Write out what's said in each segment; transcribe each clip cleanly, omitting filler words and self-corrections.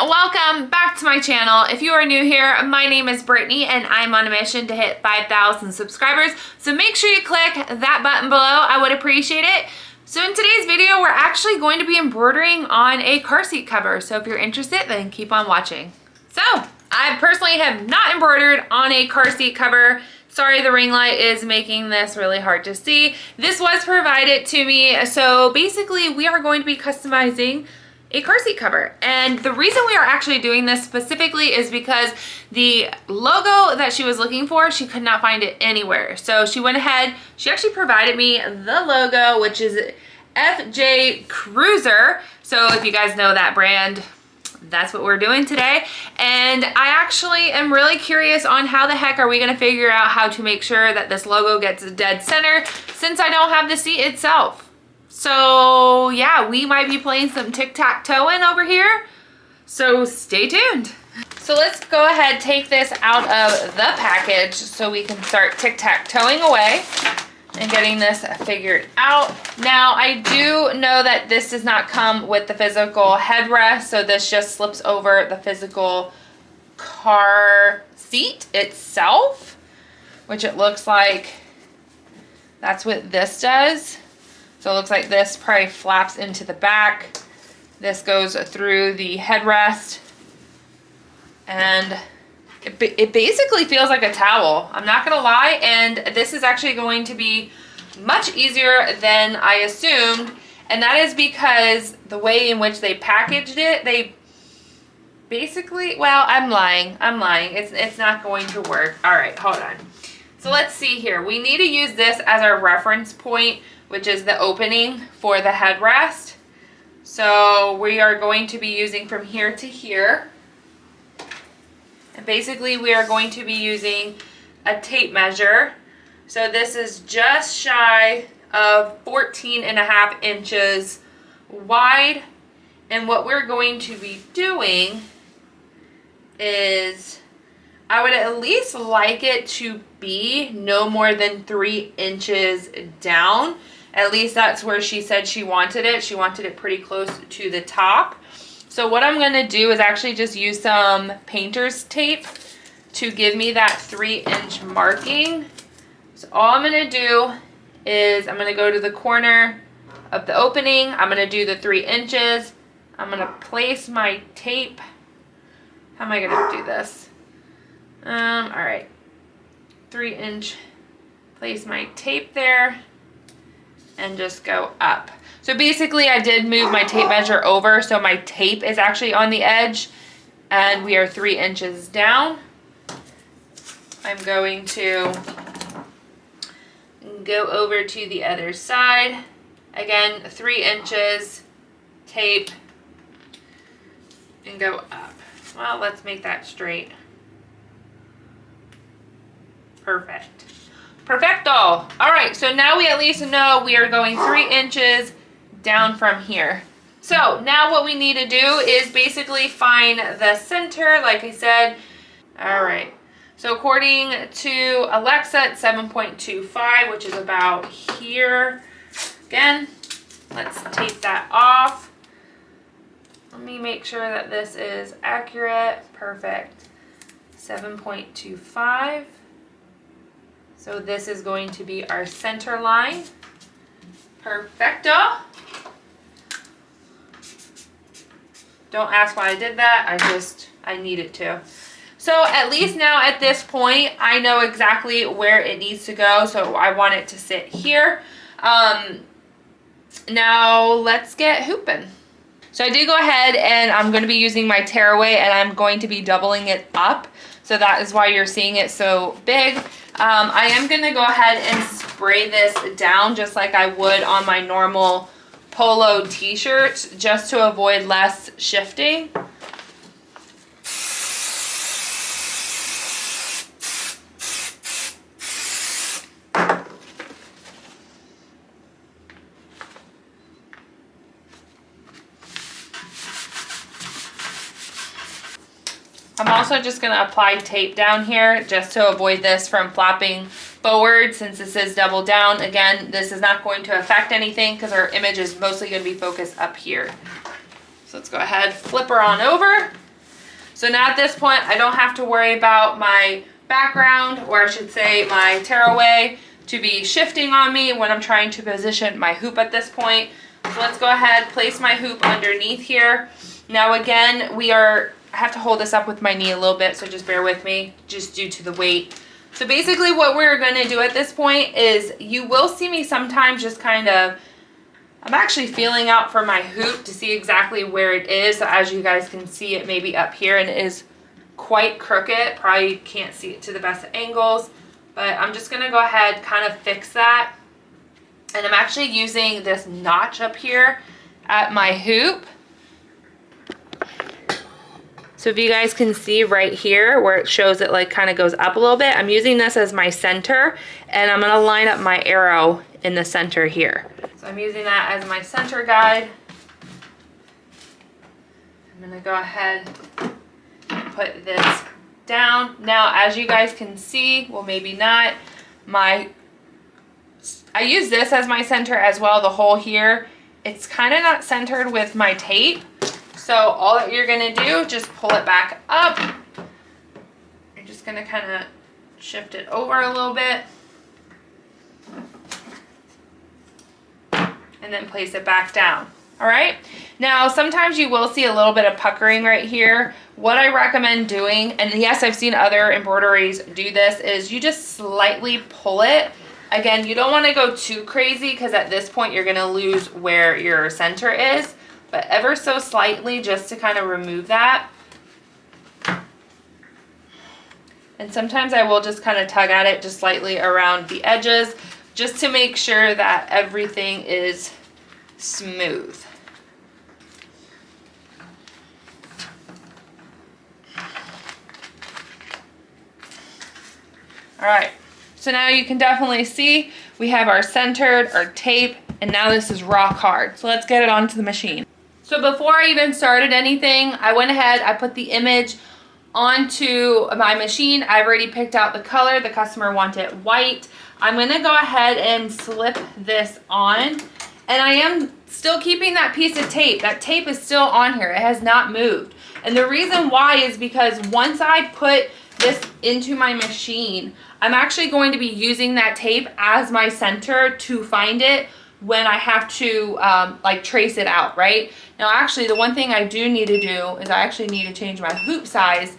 Welcome back to my channel. If you are new here, my name is Brittany and I'm on a mission to hit 5,000 subscribers. So make sure you click that button below. I would appreciate it. So in today's video, we're actually going to be embroidering on a car seat cover. So if you're interested, then keep on watching. So I personally have not embroidered on a car seat cover. Sorry, the ring light is making this really hard to see. This was provided to me. So basically we are going to be customizing a car seat cover. And the reason we are actually doing this specifically is because the logo that she was looking for, she could not find it anywhere. So she went ahead, she actually provided me the logo, which is FJ Cruiser. So if you guys know that brand, that's what we're doing today. And I actually am really curious on how the heck are we gonna figure out how to make sure that this logo gets dead center since I don't have the seat itself. So yeah, we might be playing some tic-tac-toeing over here. So stay tuned. So let's go ahead, take this out of the package so we can start tic-tac-toeing away and getting this figured out. Now, I do know that this does not come with the physical headrest, so this just slips over the physical car seat itself, which it looks like that's what this does. So it looks like this probably flaps into the back. This goes through the headrest. And it basically feels like a towel. I'm not gonna lie. And this is actually going to be much easier than I assumed. And that is because the way in which they packaged it, they basically, well, I'm lying. It's not going to work. All right, hold on. So let's see here. We need to use this as our reference point, which is the opening for the headrest. So we are going to be using from here to here. And basically we are going to be using a tape measure. So this is just shy of 14.5 inches wide. And what we're going to be doing is, I would at least like it to be no more than 3 inches down. At least that's where she said she wanted it. She wanted it pretty close to the top. So what I'm gonna do is actually just use some painter's tape to give me that 3-inch marking. So all I'm gonna do is I'm gonna go to the corner of the opening. I'm gonna do the 3 inches. I'm gonna place my tape. How am I gonna do this? All right, 3-inch, place my tape there and just go up. So basically I did move my tape measure over, so my tape is actually on the edge and we are 3 inches down. I'm going to go over to the other side. Again, 3 inches, tape, and go up. Well, let's make that straight. Perfect. Perfecto. All right, so now we at least know we are going 3 inches down from here. So now what we need to do is basically find the center, like I said. All right, so according to Alexa, it's 7.25, which is about here. Again, let's take that off. Let me make sure that this is accurate. Perfect. 7.25. So this is going to be our center line. Perfecto. Don't ask why I did that. I needed to. So at least now at this point, I know exactly where it needs to go. So I want it to sit here. Now let's get hooping. So I did go ahead and I'm going to be using my tearaway and I'm going to be doubling it up. So that is why you're seeing it so big. I am going to go ahead and spray this down just like I would on my normal polo t-shirts, just to avoid less shifting. I'm also just going to apply tape down here just to avoid this from flopping forward since this is double down. Again, this is not going to affect anything because our image is mostly going to be focused up here. So let's go ahead, flip her on over. So now at this point, I don't have to worry about my background, or I should say my tearaway, to be shifting on me when I'm trying to position my hoop at this point. So let's go ahead, place my hoop underneath here. Now again, I have to hold this up with my knee a little bit, so just bear with me, just due to the weight. So basically what we're gonna do at this point is, you will see me sometimes just kind of, I'm actually feeling out for my hoop to see exactly where it is. So as you guys can see, it may be up here and it is quite crooked. Probably can't see it to the best of angles, but I'm just gonna go ahead, kind of fix that. And I'm actually using this notch up here at my hoop. So if you guys can see right here where it shows it like kind of goes up a little bit, I'm using this as my center, and I'm gonna line up my arrow in the center here. So I'm using that as my center guide. I'm gonna go ahead and put this down. Now, as you guys can see, well maybe not, I use this as my center as well, the hole here. It's kind of not centered with my tape. So all that you're gonna do, just pull it back up. You're just gonna kind of shift it over a little bit. And then place it back down. All right. Now, sometimes you will see a little bit of puckering right here. What I recommend doing, and yes, I've seen other embroideries do this, is you just slightly pull it. Again, you don't want to go too crazy, because at this point you're going to lose where your center is, but ever so slightly, just to kind of remove that. And sometimes I will just kind of tug at it just slightly around the edges, just to make sure that everything is smooth. All right, so now you can definitely see we have our centered, our tape, and now this is rock hard. So let's get it onto the machine. So before I even started anything, I went ahead, I put the image onto my machine. I've already picked out the color. The customer wanted white. I'm gonna go ahead and slip this on, and I am still keeping that piece of tape. That tape is still on here. It has not moved. And the reason why is because once I put this into my machine, I'm actually going to be using that tape as my center to find it when I have to like trace it out, right? Now actually the one thing I do need to do is I actually need to change my hoop size.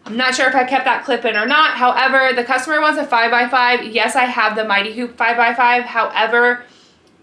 I'm not sure if I kept that clip in or not. However, the customer wants a 5x5. Yes, I have the Mighty Hoop 5x5. However,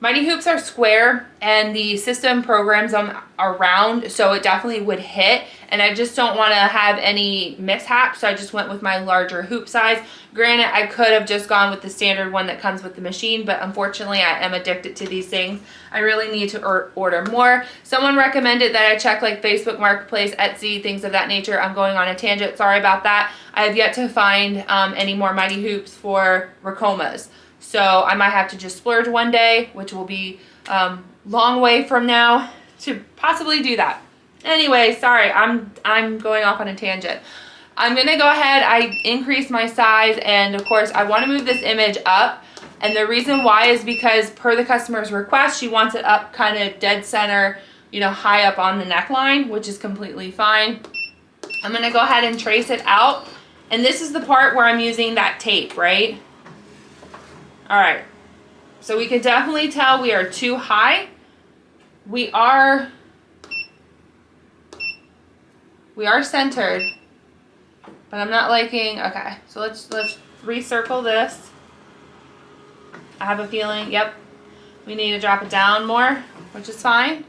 Mighty Hoops are square and the system programs them around, so it definitely would hit, and I just don't want to have any mishaps, so I just went with my larger hoop size. Granted, I could have just gone with the standard one that comes with the machine, but unfortunately I am addicted to these things. I really need to order more. Someone recommended that I check like Facebook Marketplace, Etsy, things of that nature. I'm going on a tangent, sorry about that. I have yet to find any more Mighty Hoops for Rakomas. So I might have to just splurge one day, which will be long way from now to possibly do that. Anyway, sorry, I'm going off on a tangent. I'm gonna go ahead, I increased my size, and of course I wanna move this image up. And the reason why is because per the customer's request, she wants it up kind of dead center, you know, high up on the neckline, which is completely fine. I'm gonna go ahead and trace it out. And this is the part where I'm using that tape, right? All right, so we can definitely tell we are too high. We are centered, but I'm not liking, okay, so let's recircle this. I have a feeling, yep, we need to drop it down more, which is fine.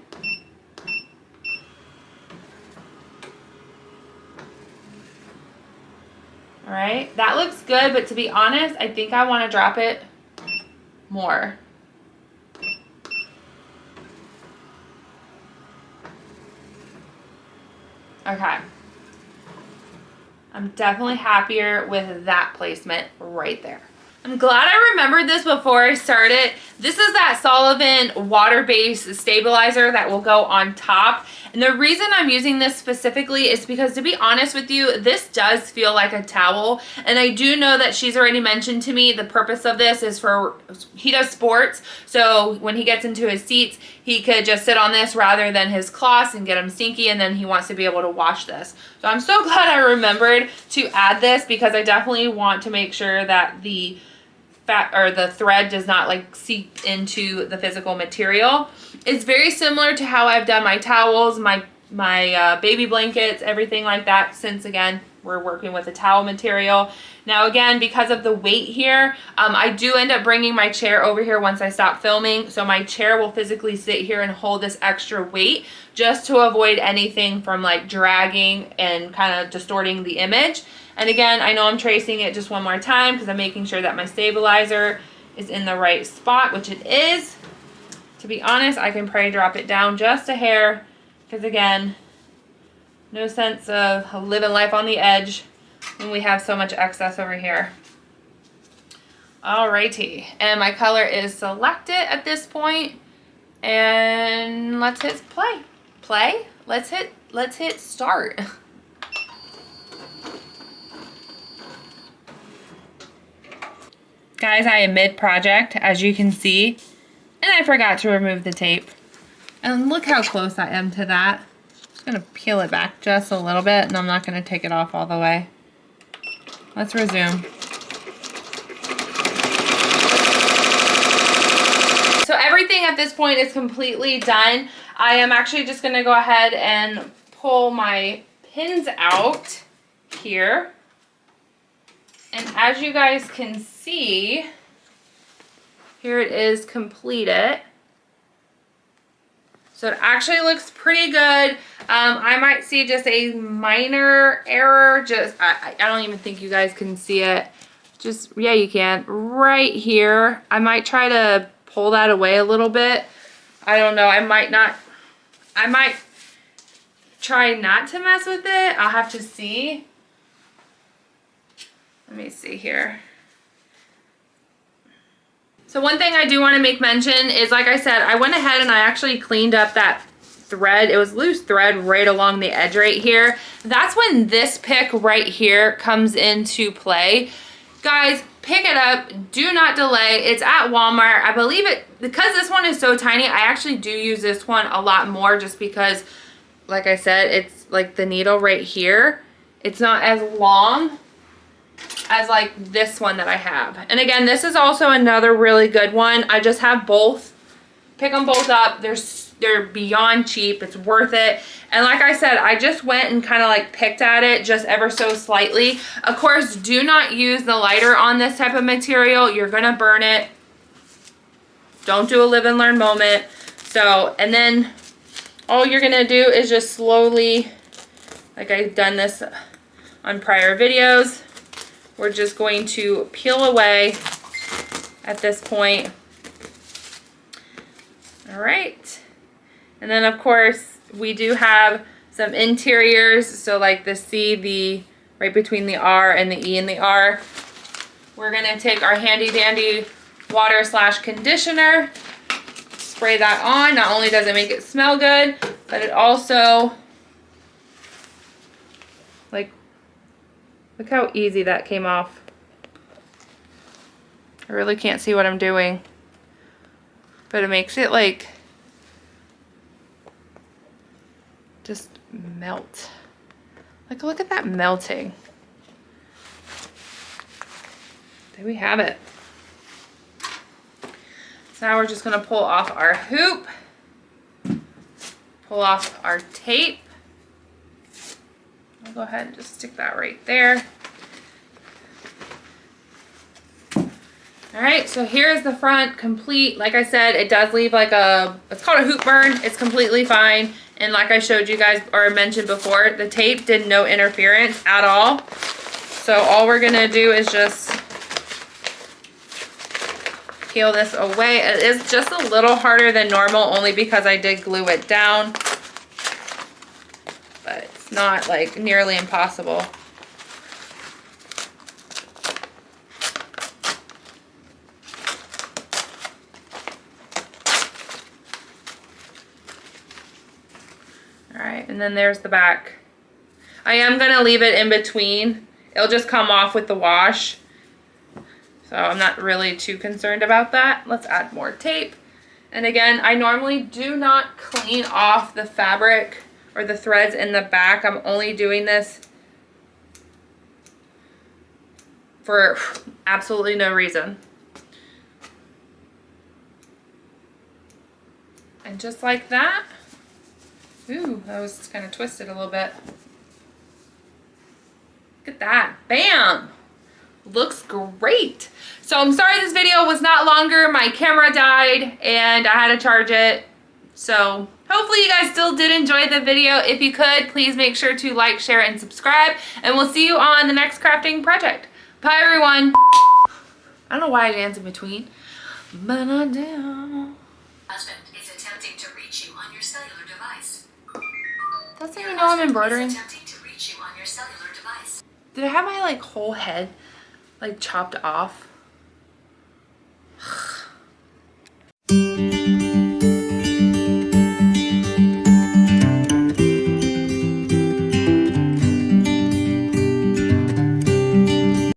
All right, that looks good, but to be honest, I think I want to drop it more. Okay. I'm definitely happier with that placement right there. I'm glad I remembered this before I started. This is that Sullivan water-based stabilizer that will go on top. And the reason I'm using this specifically is because, to be honest with you, this does feel like a towel. And I do know that she's already mentioned to me the purpose of this is for, he does sports, so when he gets into his seats, he could just sit on this rather than his cloths and get them stinky, and then he wants to be able to wash this. So I'm so glad I remembered to add this, because I definitely want to make sure that the fat or the thread does not like seep into the physical material. It's very similar to how I've done my towels, my baby blankets, everything like that, since again we're working with a towel material. Now again, because of the weight here, I do end up bringing my chair over here once I stop filming, so my chair will physically sit here and hold this extra weight just to avoid anything from like dragging and kind of distorting the image. And again, I know I'm tracing it just one more time because I'm making sure that my stabilizer is in the right spot, which it is. To be honest, I can probably drop it down just a hair, because again, no sense of living life on the edge when we have so much excess over here. Alrighty, and my color is selected at this point, and let's hit play. Let's hit start. Guys, I am mid-project, as you can see, and I forgot to remove the tape. And look how close I am to that. I'm just gonna peel it back just a little bit, and I'm not gonna take it off all the way. Let's resume. So everything at this point is completely done. I am actually just gonna go ahead and pull my pins out here. And as you guys can see, here it is completed. So it actually looks pretty good. I might see just a minor error. I don't even think you guys can see it. Just, yeah, you can. Right here. I might try to pull that away a little bit. I don't know. I might try not to mess with it. I'll have to see. Let me see here. So one thing I do want to make mention is, like I said, I went ahead and I actually cleaned up that thread. It was loose thread right along the edge right here. That's when this pick right here comes into play. Guys, pick it up. Do not delay. It's at Walmart. I believe it, because this one is so tiny, I actually do use this one a lot more, just because, like I said, it's like the needle right here. It's not as long as like this one that I have. And again, this is also another really good one. I just have both. Pick them both up. They're beyond cheap. It's worth it. And like I said, I just went and kind of like picked at it just ever so slightly. Of course, do not use the lighter on this type of material. You're gonna burn it. Don't do a live and learn moment. So, and then all you're gonna do is just slowly, like I've done this on prior videos, we're just going to peel away at this point. All right. And then of course we do have some interiors. So like the C, the right between the R and the E and the R. We're gonna take our handy dandy water / conditioner, spray that on. Not only does it make it smell good, but it also, like, look how easy that came off. I really can't see what I'm doing, but it makes it like just melt. Like, look at that melting. There we have it. So now we're just gonna pull off our hoop, pull off our tape. I'll go ahead and just stick that right there. All right, so here's the front complete. Like I said, it does leave like it's called a hoop burn. It's completely fine. And like I showed you guys or mentioned before, the tape did no interference at all. So all we're gonna do is just peel this away. It is just a little harder than normal, only because I did glue it down. But it's not like nearly impossible. All And then there's the back. I am gonna leave it in between. It'll just come off with the wash. So I'm not really too concerned about that. Let's add more tape. And again, I normally do not clean off the fabric or the threads in the back. I'm only doing this for absolutely no reason. And just like that. Ooh, that was kind of twisted a little bit. Look at that. Bam! Looks great. So I'm sorry this video was not longer. My camera died and I had to charge it. So hopefully you guys still did enjoy the video. If you could, please make sure to like, share, and subscribe. And we'll see you on the next crafting project. Bye, everyone. I don't know why I dance in between. But I do. Husband is attempting to reach you on your cellular device. That's how you know I'm embroidering. Attempting to reach you on your cellular device. Did I have my like whole head like chopped off?